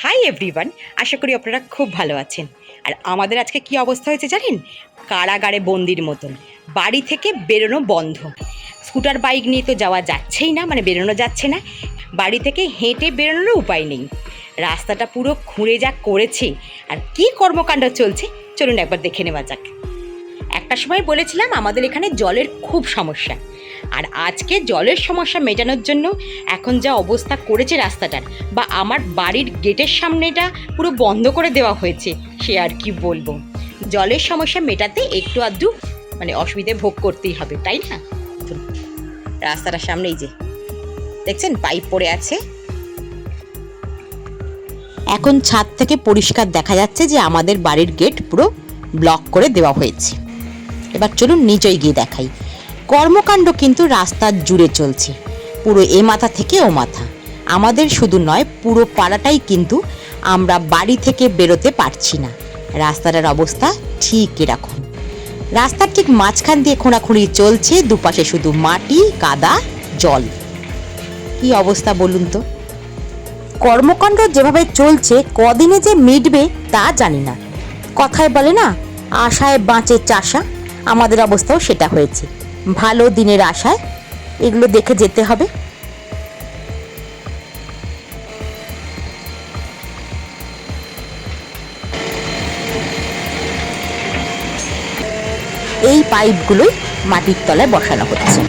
Hi everyone, আশা করি আপনারা খুব ভালো আছেন। আর আমাদের আজকে কি অবস্থা হয়েছে জানেন? কারাগারে বন্দির মতন, বাড়ি থেকে বেরোনো বন্ধ। স্কুটার বাইক নিয়ে তো যাওয়া যাচ্ছেই না, মানে বেরোনো যাচ্ছে না। বাড়ি থেকে হেঁটে বেরোনোরও উপায় নেই। রাস্তাটা পুরো খুঁড়ে যা করেছে, আর কি কর্মকাণ্ড চলছে চলুন একবার দেখে নেওয়া যাক। একটা সময় বলেছিলাম আমাদের এখানে জলের খুব সমস্যা, আর আজকে জলের সমস্যা মেটানোর জন্য এখন যা অবস্থা করেছে রাস্তাটার, বা আমার বাড়ির গেটের সামনেটা পুরো বন্ধ করে দেওয়া হয়েছে, সে আর কি বলবো। জলের সমস্যা মেটাতে একটু আধটু মানে অসুবিধে ভোগ করতেই হবে, তাই না? রাস্তাটার সামনে এই যে দেখছেন পাইপ পড়ে আছে। এখন ছাদ থেকে পরিষ্কার দেখা যাচ্ছে যে আমাদের বাড়ির গেট পুরো ব্লক করে দেওয়া হয়েছে। এবার চলুন নিচেই গিয়ে দেখাই। কর্মকাণ্ড কিন্তু রাস্তার জুড়ে চলছে, পুরো এ মাথা থেকে ও মাথা। আমাদের শুধু নয়, পুরো পাড়াটাই কিন্তু আমরা বাড়ি থেকে বেরোতে পারছি না। রাস্তাটার অবস্থা ঠিক এরকম। রাস্তার ঠিক মাঝখান দিয়ে খোঁড়াখুঁড়ি চলছে, দুপাশে শুধু মাটি, কাদা, জল। কি অবস্থা বলুন তো? কর্মকাণ্ড যেভাবে চলছে কদিনে যে মিটবে তা জানি না। কথায় বলে না, আশায় বাঁচে চাষা, আমাদের অবস্থাও সেটা হয়েছে। ভালো দিনের আশায় এগুলো দেখে যেতে হবে। এই পাইপগুলোই মাটির তলায় বসানো হচ্ছে।